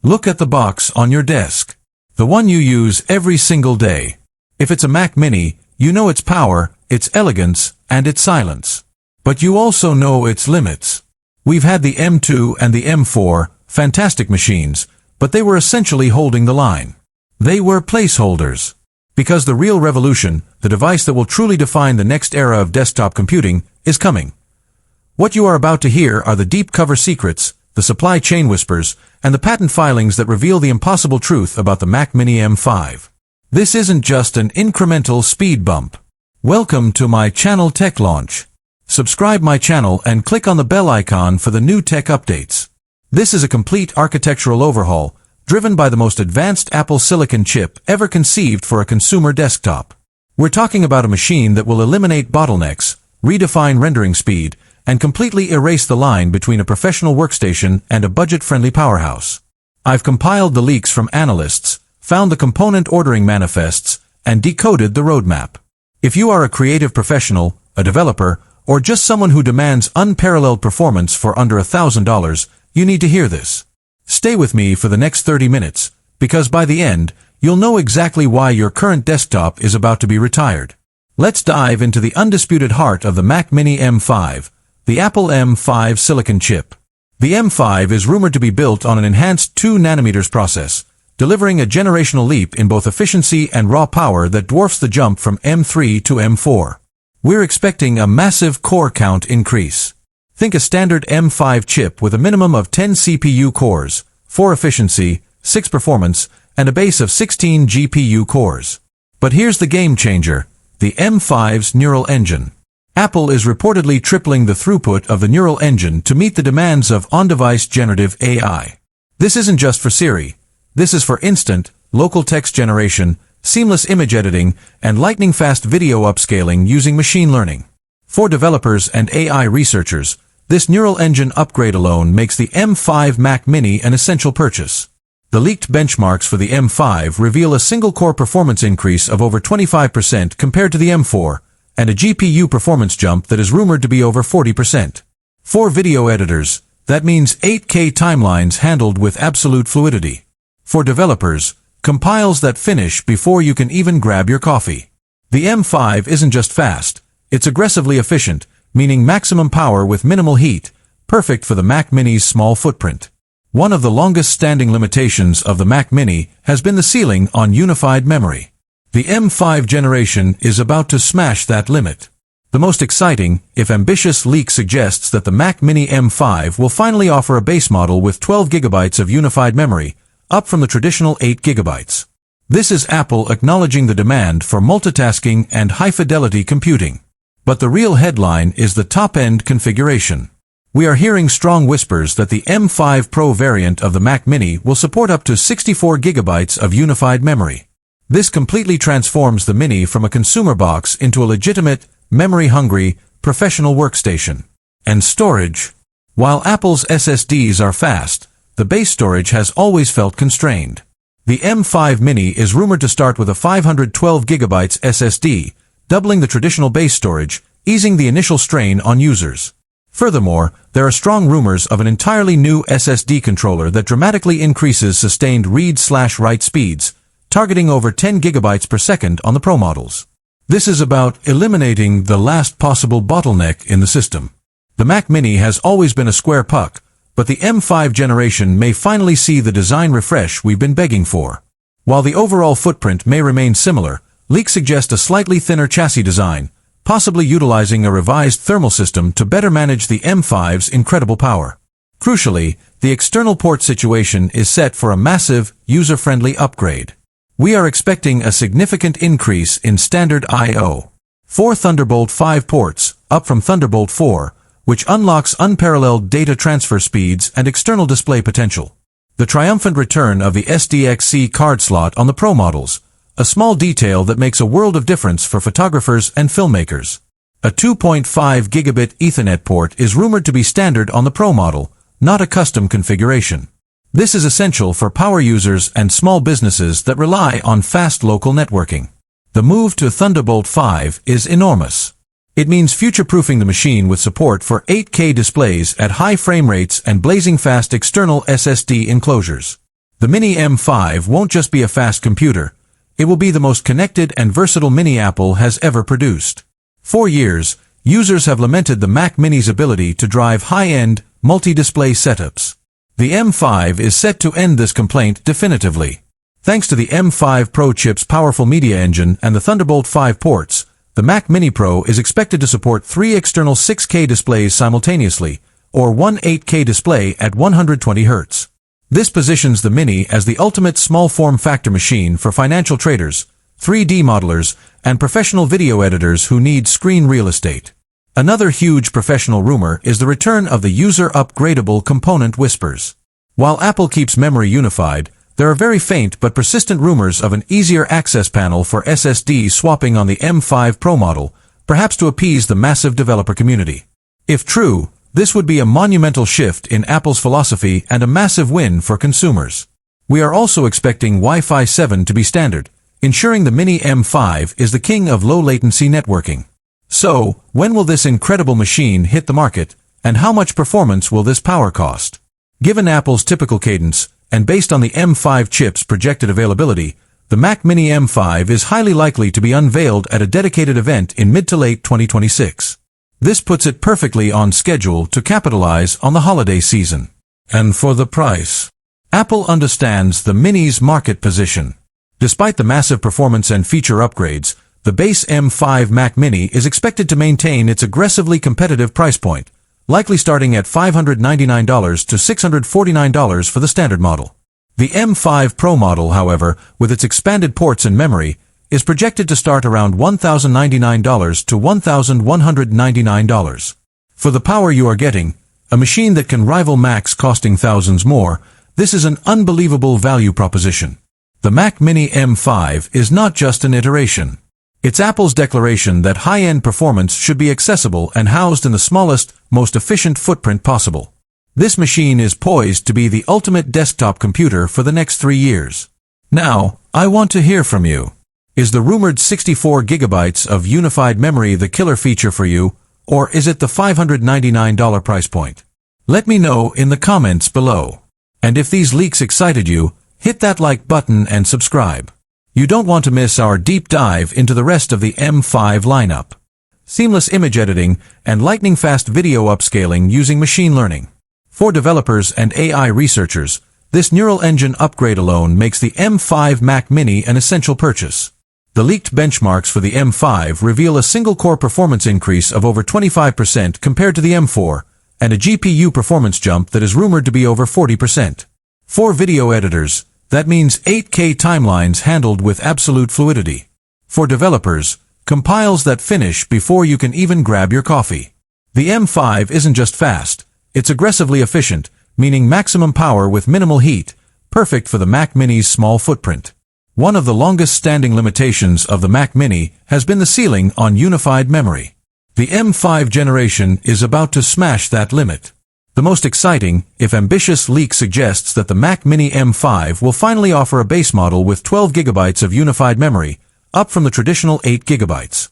Look at the box on your desk. The one you use every single day. If it's a Mac Mini, you know its power, its elegance, and its silence. But you also know its limits. We've had the M2 and the M4, fantastic machines, but they were essentially holding the line. They were placeholders. Because the real revolution, the device that will truly define the next era of desktop computing, is coming. What you are about to hear are the deep cover secrets, the supply chain whispers, and the patent filings that reveal the impossible truth about the Mac Mini M5. This isn't just an incremental speed bump. Welcome to my channel Tech Launch. Subscribe my channel and click on the bell icon for the new tech updates. This is a complete architectural overhaul, driven by the most advanced Apple silicon chip ever conceived for a consumer desktop. We're talking about a machine that will eliminate bottlenecks, redefine rendering speed, and completely erase the line between a professional workstation and a budget-friendly powerhouse. I've compiled the leaks from analysts, found the component ordering manifests, and decoded the roadmap. If you are a creative professional, a developer, or just someone who demands unparalleled performance for under $1,000, you need to hear this. Stay with me for the next 30 minutes, because by the end, you'll know exactly why your current desktop is about to be retired. Let's dive into the undisputed heart of the Mac Mini M5, the Apple M5 silicon chip. The M5 is rumored to be built on an enhanced 2nm process, delivering a generational leap in both efficiency and raw power that dwarfs the jump from M3 to M4. We're expecting a massive core count increase. Think a standard M5 chip with a minimum of 10 CPU cores, 4 efficiency, 6 performance, and a base of 16 GPU cores. But here's the game changer, the M5's neural engine. Apple is reportedly tripling the throughput of the neural engine to meet the demands of on-device generative AI. This isn't just for Siri. This is for instant, local text generation, seamless image editing, and lightning-fast video upscaling using machine learning. For developers and AI researchers, this neural engine upgrade alone makes the M5 Mac Mini an essential purchase. The leaked benchmarks for the M5 reveal a single-core performance increase of over 25% compared to the M4, and a GPU performance jump that is rumored to be over 40%. For video editors, that means 8K timelines handled with absolute fluidity. For developers, compiles that finish before you can even grab your coffee. The M5 isn't just fast, it's aggressively efficient, meaning maximum power with minimal heat, perfect for the Mac Mini's small footprint. One of the longest-standing limitations of the Mac Mini has been the ceiling on unified memory. The M5 generation is about to smash that limit. The most exciting, if ambitious, leak suggests that the Mac Mini M5 will finally offer a base model with 12 GB of unified memory, up from the traditional 8 GB. This is Apple acknowledging the demand for multitasking and high-fidelity computing. But the real headline is the top-end configuration. We are hearing strong whispers that the M5 Pro variant of the Mac Mini will support up to 64 GB of unified memory. This completely transforms the Mini from a consumer box into a legitimate, memory-hungry, professional workstation. And storage. While Apple's SSDs are fast, the base storage has always felt constrained. The M5 Mini is rumored to start with a 512 GB SSD, doubling the traditional base storage, easing the initial strain on users. Furthermore, there are strong rumors of an entirely new SSD controller that dramatically increases sustained read/write speeds, targeting over 10 GB per second on the Pro models. This is about eliminating the last possible bottleneck in the system. The Mac Mini has always been a square puck, but the M5 generation may finally see the design refresh we've been begging for. While the overall footprint may remain similar, leaks suggest a slightly thinner chassis design, possibly utilizing a revised thermal system to better manage the M5's incredible power. Crucially, the external port situation is set for a massive, user-friendly upgrade. We are expecting a significant increase in standard I/O. 4 Thunderbolt 5 ports, up from Thunderbolt 4, which unlocks unparalleled data transfer speeds and external display potential. The triumphant return of the SDXC card slot on the Pro models, a small detail that makes a world of difference for photographers and filmmakers. A 2.5 gigabit Ethernet port is rumored to be standard on the Pro model, not a custom configuration. This is essential for power users and small businesses that rely on fast local networking. The move to Thunderbolt 5 is enormous. It means future-proofing the machine with support for 8K displays at high frame rates and blazing fast external SSD enclosures. The Mini M5 won't just be a fast computer. It will be the most connected and versatile Mini Apple has ever produced. For years, users have lamented the Mac Mini's ability to drive high-end, multi-display setups. The M5 is set to end this complaint definitively. Thanks to the M5 Pro chip's powerful media engine and the Thunderbolt 5 ports, the Mac Mini Pro is expected to support 3 external 6K displays simultaneously, or one 8K display at 120 Hz. This positions the Mini as the ultimate small form factor machine for financial traders, 3D modelers, and professional video editors who need screen real estate. Another huge professional rumor is the return of the user-upgradable component whispers. While Apple keeps memory unified, there are very faint but persistent rumors of an easier access panel for SSD swapping on the M5 Pro model, perhaps to appease the massive developer community. If true, this would be a monumental shift in Apple's philosophy and a massive win for consumers. We are also expecting Wi-Fi 7 to be standard, ensuring the Mini M5 is the king of low-latency networking. So, when will this incredible machine hit the market, and how much performance will this power cost? Given Apple's typical cadence, and based on the M5 chip's projected availability, the Mac Mini M5 is highly likely to be unveiled at a dedicated event in mid to late 2026. This puts it perfectly on schedule to capitalize on the holiday season. And for the price, Apple understands the Mini's market position. Despite the massive performance and feature upgrades, the base M5 Mac Mini is expected to maintain its aggressively competitive price point, likely starting at $599 to $649 for the standard model. The M5 Pro model, however, with its expanded ports and memory, is projected to start around $1,099 to $1,199. For the power you are getting, a machine that can rival Macs costing thousands more, this is an unbelievable value proposition. The Mac Mini M5 is not just an iteration. It's Apple's declaration that high-end performance should be accessible and housed in the smallest, most efficient footprint possible. This machine is poised to be the ultimate desktop computer for the next 3 years. Now, I want to hear from you. Is the rumored 64 gigabytes of unified memory the killer feature for you, or is it the $599 price point? Let me know in the comments below. And if these leaks excited you, hit that like button and subscribe. You don't want to miss our deep dive into the rest of the M5 lineup. Seamless image editing and lightning-fast video upscaling using machine learning. For developers and AI researchers, this neural engine upgrade alone makes the M5 Mac Mini an essential purchase. The leaked benchmarks for the M5 reveal a single-core performance increase of over 25% compared to the M4, and a GPU performance jump that is rumored to be over 40%. For video editors, that means 8K timelines handled with absolute fluidity. For developers, compiles that finish before you can even grab your coffee. The M5 isn't just fast, it's aggressively efficient, meaning maximum power with minimal heat, perfect for the Mac Mini's small footprint. One of the longest-standing limitations of the Mac Mini has been the ceiling on unified memory. The M5 generation is about to smash that limit. The most exciting, if ambitious, leak suggests that the Mac Mini M5 will finally offer a base model with 12 GB of unified memory, up from the traditional 8 GB.